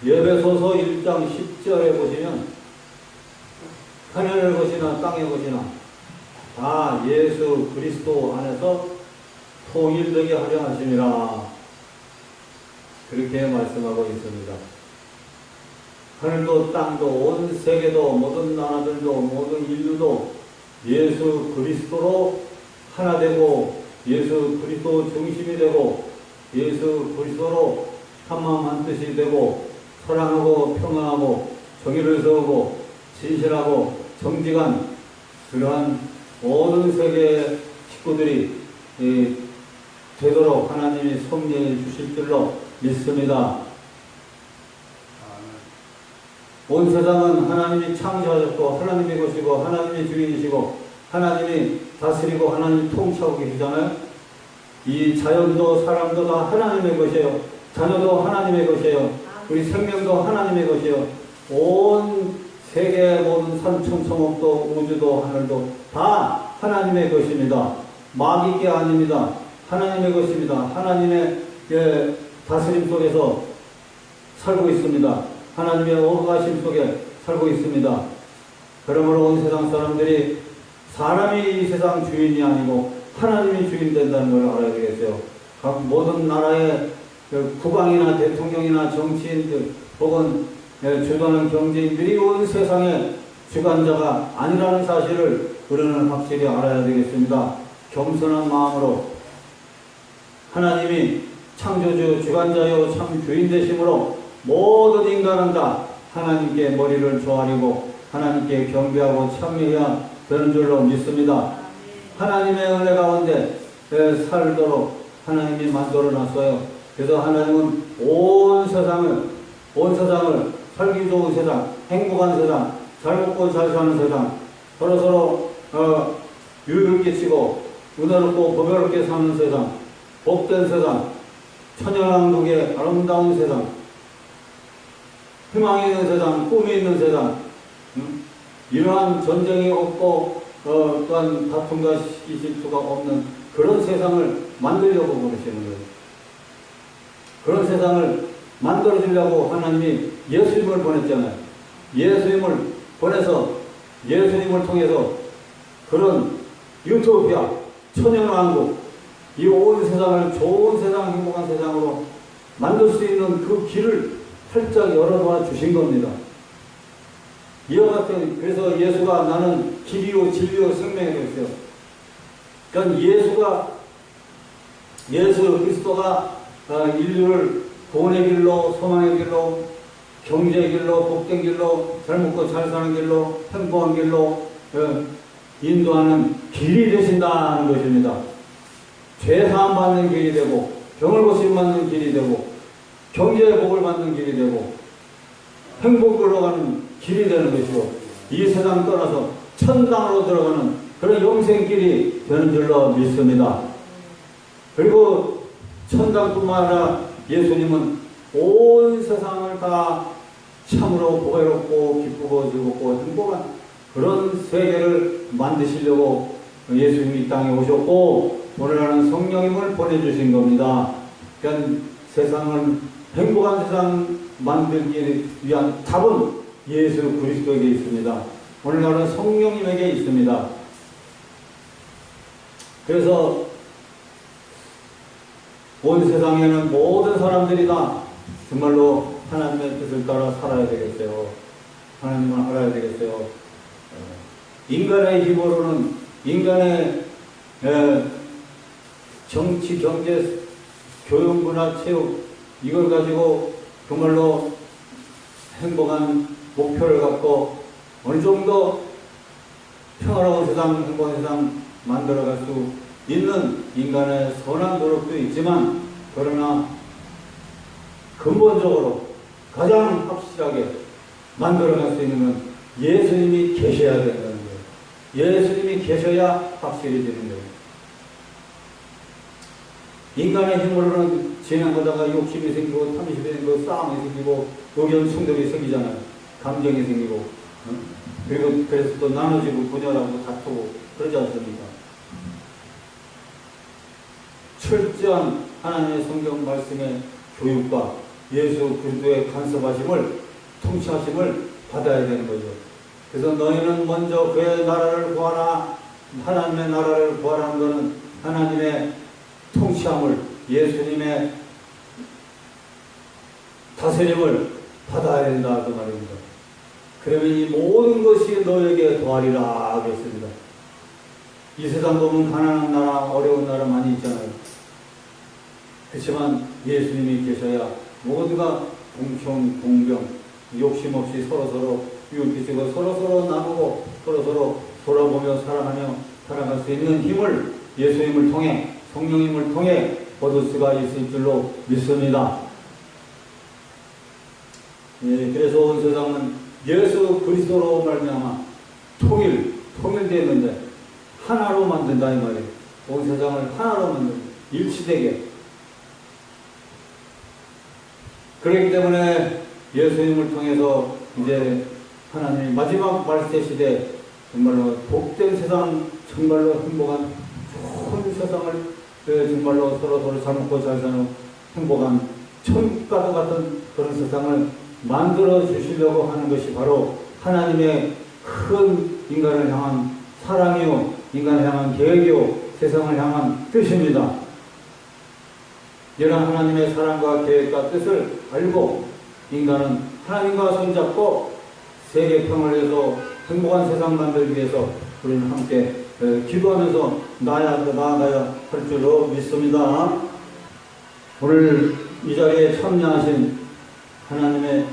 에베소서 1장 10절에 보시면 하늘의 것이나 땅의 것이나 다 예수 그리스도 안에서 통일되게 하려 하심이라, 그렇게 말씀하고 있습니다. 하늘도 땅도 온 세계도 모든 나라들도 모든 인류도 예수 그리스도로 하나 되고 예수 그리스도 중심이 되고 예수 그리스도로 한마음 한뜻이 되고 사랑하고 평안하고 정의를 세우고 진실하고 정직한 그러한 모든 세계의 식구들이 되도록 하나님이 섭리해 주실 줄로 믿습니다. 온 세상은 하나님이 창조하셨고 하나님의 것이고 하나님이 주인이시고 하나님이 다스리고 하나님이 통치하고 계시잖아요. 이 자연도 사람도 다 하나님의 것이에요. 자녀도 하나님의 것이에요. 우리 생명도 하나님의 것이에요. 온 세계 모든 산천성업도 우주도 하늘도 다 하나님의 것입니다. 마귀 게 아닙니다. 하나님의 것입니다. 하나님의 다스림 속에서 살고 있습니다. 하나님의 어가심 속에 살고 있습니다. 그러므로 온 세상 사람들이 사람이 이 세상 주인이 아니고 하나님이 주인 된다는 걸 알아야 되겠어요. 각 모든 나라의 국왕이나 대통령이나 정치인들 혹은 주도하는 경제인들이 온 세상의 주관자가 아니라는 사실을 우리는 확실히 알아야 되겠습니다. 겸손한 마음으로 하나님이 창조주 주관자요 참 주인 되심으로 모든 인간은 다 하나님께 머리를 조아리고 하나님께 경배하고 참여해야 되는 줄로 믿습니다. 하나님의 은혜 가운데 살도록 하나님이 만들어 놨어요. 그래서 하나님은 온 세상을 살기 좋은 세상, 행복한 세상, 잘 먹고 잘 사는 세상, 서로서로 유익을 끼치고 은혜롭고 보배롭게 사는 세상, 복된 세상, 천연왕국의 아름다운 세상, 희망이 있는 세상, 꿈이 있는 세상, 이러한 전쟁이 없고 또한 다툼과 시기질투가 없는 그런 세상을 만들려고 그러시는 거예요. 그런 세상을 만들어주려고 하나님이 예수님을 보냈잖아요. 예수님을 보내서 예수님을 통해서 그런 유토피아, 천연왕국, 이 온 세상을 좋은 세상, 행복한 세상으로 만들 수 있는 그 길을 활짝 열어놓아 주신 겁니다. 이와 같은, 그래서 예수가 나는 길이요 진리요 생명이라고 했어요. 그러니까 예수 그리스도가 인류를 구원의 길로, 소망의 길로, 경제의 길로, 복된 길로, 잘 먹고 잘 사는 길로, 행복한 길로 인도하는 길이 되신다는 것입니다. 죄 사함 받는 길이 되고, 병을 고침 받는 길이 되고, 경제의 복을 받는 길이 되고, 행복으로 가는 길이 되는 것이고, 이 세상 떠나서 천당으로 들어가는 그런 영생길이 되는 줄로 믿습니다. 그리고 천당뿐만 아니라 예수님은 온 세상을 다 참으로 보배롭고 기쁘고 즐겁고 행복한 그런 세계를 만드시려고 예수님이 이 땅에 오셨고 오늘날은 성령님을 보내주신 겁니다. 그러니까 세상을 행복한 세상 만들기 위한 답은 예수 그리스도에게 있습니다. 오늘날은 성령님에게 있습니다. 그래서 온 세상에는 모든 사람들이 다 정말로 하나님의 뜻을 따라 살아야 되겠어요. 하나님을 알아야 되겠어요. 인간의 힘으로는 인간의 정치, 경제, 교육, 문화, 체육 이걸 가지고 정말로 행복한 목표를 갖고 어느 정도 평화로운 세상, 행복한 세상 만들어갈 수 있는 인간의 선한 노력도 있지만 그러나 근본적으로 가장 확실하게 만들어갈 수 있는 건 예수님이 계셔야 된다는 거예요. 예수님이 계셔야 확실히 되는 거예요. 인간의 힘으로는 진행하다가 욕심이 생기고 탐심이 생기고 싸움이 생기고 의견 충돌이 생기잖아요. 감정이 생기고 그리고 그래서 또 나눠지고 분열하고 다투고 그러지 않습니까? 철저한 하나님의 성경 말씀에 교육과 예수 그리스도의 간섭하심을 통치하심을 받아야 되는 거죠. 그래서 너희는 먼저 그의 나라를 구하라. 하나님의 나라를 구하라는 것은 하나님의 통치함을, 예수님의 다스림을 받아야 된다 그 말입니다. 그러면 이 모든 것이 너에게 더하리라 하겠습니다. 이 세상 보면 가난한 나라, 어려운 나라 많이 있잖아요. 그렇지만 예수님이 계셔야 모두가 공평, 공병, 욕심 없이 서로서로 이웃끼리고 서로서로 나누고 서로서로 돌아보며 사랑하며 살아갈 수 있는 힘을 예수님을 통해, 성령님을 통해 얻을 수가 있을 줄로 믿습니다. 예, 그래서 온 세상은 예수 그리스도로 말미암아 통일되었는데 하나로 만든다 이 말이에요. 온 세상을 하나로 만든다. 일치되게. 그렇기 때문에 예수님을 통해서 이제 하나님이 마지막 말세 시대 정말로 복된 세상, 정말로 행복한 좋은 세상을 정말로 서로 잘 먹고 잘 사는 행복한 천국과도 같은 그런 세상을 만들어 주시려고 하는 것이 바로 하나님의 큰 인간을 향한 사랑이요, 인간을 향한 계획이요, 세상을 향한 뜻입니다. 이런 하나님의 사랑과 계획과 뜻을 알고 인간은 하나님과 손잡고 세계 평화를 위해서 행복한 세상 만들기 위해서 우리는 함께 기도하면서 나아가야 할 줄로 믿습니다. 오늘 이 자리에 참여하신 하나님의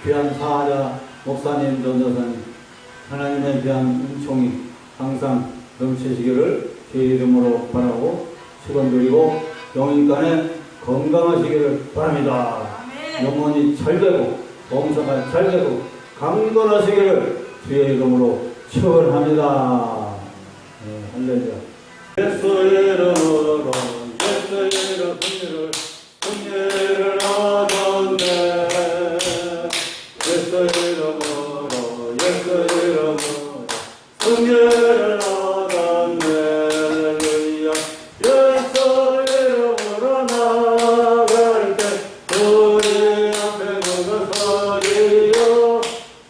귀한 사자 목사님, 전도사님, 하나님의 귀한 은총이 항상 넘치시기를 주의 이름으로 바라고 축원드리고 영인간에 건강하시기를 바랍니다. 영혼이 잘 되고 봉사가 잘 되고 강건하시기를 주의 이름으로 축원합니다. 할렐루야. 예수 이름으로 예수 이름 승리를 얻었네. 예수 이름으로 예수 이름으로 승리를 얻었네. 할렐루야. 예수 이름으로 나아갈 때 우리 앞에 누가 서리요.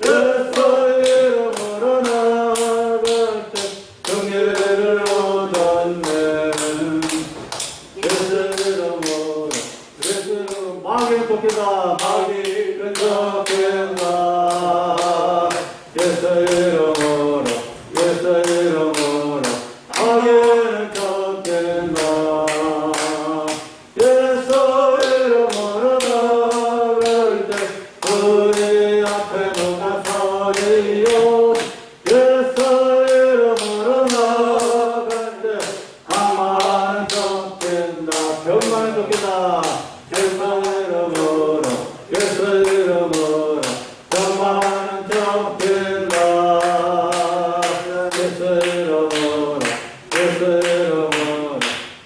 예수 이름으로 나아갈 때 승리를 얻었네. 예수 이름으로 예수 이름으로 마귀는 쫓긴다. 마귀는 쫓긴다. 예수 이름으로 예수 이름으로 마귀는 쫓긴다. 예수 이름으로 나아갈 때 우리 앞에 누가 서리요. 예수 이름으로 나아갈 때 악마는 쫓긴다. 병만은 쫓긴다. 예수 이름으로 예수 이름으로 병만은 쫓긴다. 예수 이름으로 예수 이름으로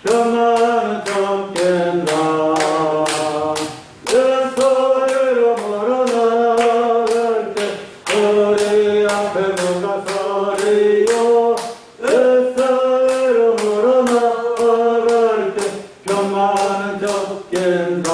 병만은 쫓긴다. 예수 이름으로 나아갈 때 우리 앞에 누가 서리요. 예수 이름으로 나아갈 때 병만은 쫓긴다.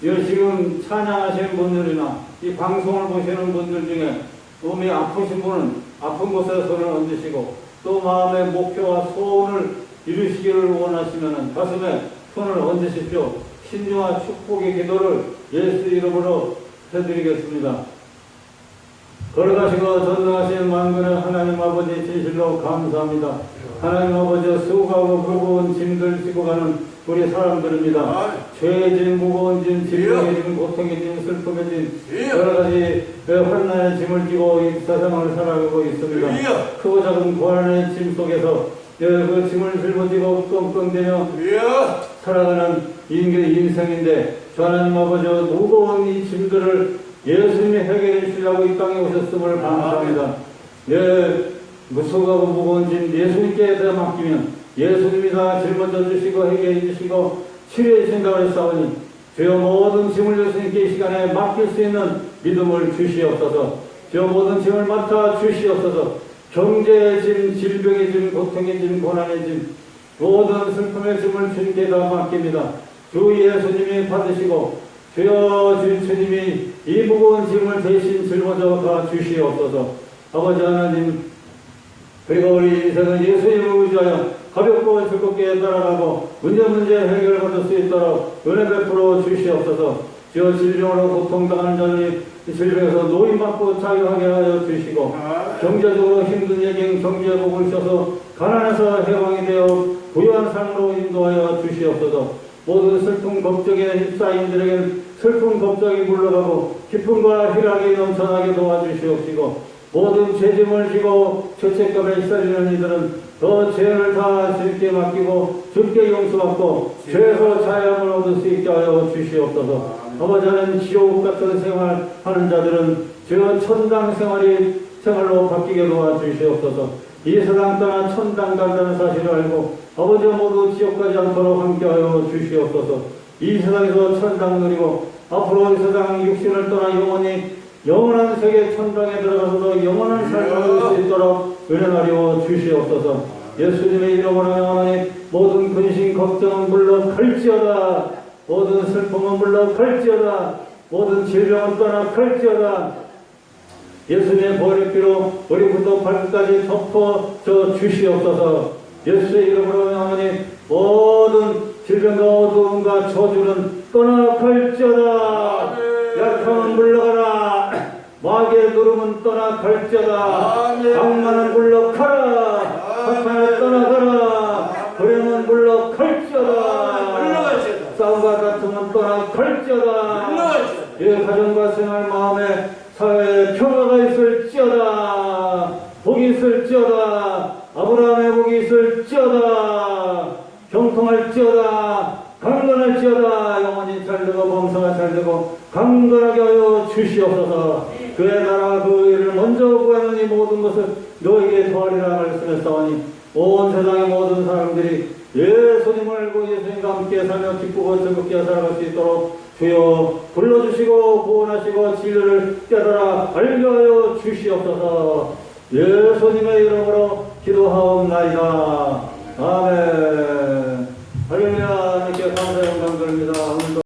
이 지금 찬양하시는 분들이나 이 방송을 보시는 분들 중에 몸이 아프신 분은 아픈 곳에 손을 얹으시고 또 마음의 목표와 소원을 이루시기를 원하시면 가슴에 손을 얹으십시오. 신중한 축복의 기도를 예수 이름으로 해드리겠습니다. 걸어가시고 전능하신 만군의 하나님 아버지 진실로 감사합니다. 하나님 아버지 수고하고 무거운 짐들 지고 가는 우리 사람들입니다. 죄의 짐, 무거운 짐, 질병의 짐, 고통의 짐, 슬픔의 짐, 여러 가지 환난의 짐을 지고 이 세상을 살아가고 있습니다. 크고 작은 고난의 짐 속에서 그 짐을 짊어지고 끙끙대며 살아가는 인생인데 주 하나님 아버지 무거운 이 짐들을 예수님이 해결해 주시려고 이 땅에 오셨음을 감사합니다. 무서워하고 무거운 짐 예수님께 맡기면 예수님이 다 짊어져 주시고 해결해 주시고 치료해 주신다고 했사오니 주여 모든 짐을 예수님께 이 시간에 맡길 수 있는 믿음을 주시옵소서. 주여 모든 짐을 맡아 주시옵소서. 경제의 짐, 질병의 짐, 고통의 짐, 고난의 짐, 모든 슬픔의 짐을 주님께 다 맡깁니다. 주 예수님이 받으시고 주여 주님이 이 무거운 짐을 대신 짊어져 가 주시옵소서. 아버지 하나님, 그리고 우리 인생은 예수님을 의지하여 가볍고 즐겁게 따라가고 문제 해결받을 수 있도록 은혜 베풀어 주시옵소서. 주여 질병으로 고통당하는 자들이 질병에서 노인받고 자유하게 하여 주시고 경제적으로 힘든 얘기 경제 복을 주셔서 가난해서 해방이 되어 부유한 삶으로 인도하여 주시옵소서. 모든 슬픔 걱정에 휩싸인 슬픔 걱정이 물러가고 기쁨과 희락이 넘쳐나게 도와주시옵시고 모든 죄짐을 지고 죄책감에 휩싸이는 이들은 더 죄를 다 주님께 맡기고 주님께 용서받고 죄에서 자유함을 얻을 수 있게 하여 주시옵소서. 아버지 하나님, 지옥 같은 생활하는 자들은 저 천당 생활로 바뀌게 도와주시옵소서. 이 세상 떠나 천당 간다는 사실을 알고 아버지와 모두 지옥 가지 않도록 함께하여 주시옵소서. 이 세상에서 천당 누리고 앞으로 이 세상 육신을 떠나 영원한 세계 천당에 들어가서도 영원한 삶을 누릴 수 있도록 은혜하여 주시옵소서. 예수님의 이름으로 하나님, 모든 근심 걱정은 물러갈지어다. 모든 슬픔은 물러갈지어다. 모든 질병은 떠나갈지어다. 예수님의 보혈의 피로 머리부터 발끝까지 덮어 주시옵소서. 예수의 이름으로 하나님, 모든 질병과 어두움과 저주는 떠나갈지어다. 약함은 물러가라. 마귀의 누름은 떠나갈지어다. 악마는 물러가라. 사탄은 떠나가라. 불행은 물러갈지어다. 싸움과 다툼은 떠나갈지어다. 이 가정과 생활 마음에 사회에 평화가 있을지어다. 복이 있을지어다. 아브라함의 복이 있을지어다. 경통할지어다. 강건할지어다. 영원히 잘되고 범사가 잘되고 강건하게 하여 주시옵소서. 그의 나라 그 일을 먼저 구하는 이 모든 것을 너에게 더하리라 말씀했사오니 온 세상의 모든 사람들이 예수님을 알고 예수님과 함께 살며 기쁘고 즐겁게 살아갈 수 있도록 주여 불러주시고 구원하시고 진리를 깨달아 알게 하여 주시옵소서. 예수님의 이름으로 기도하옵나이다. 아멘. 할렐루야.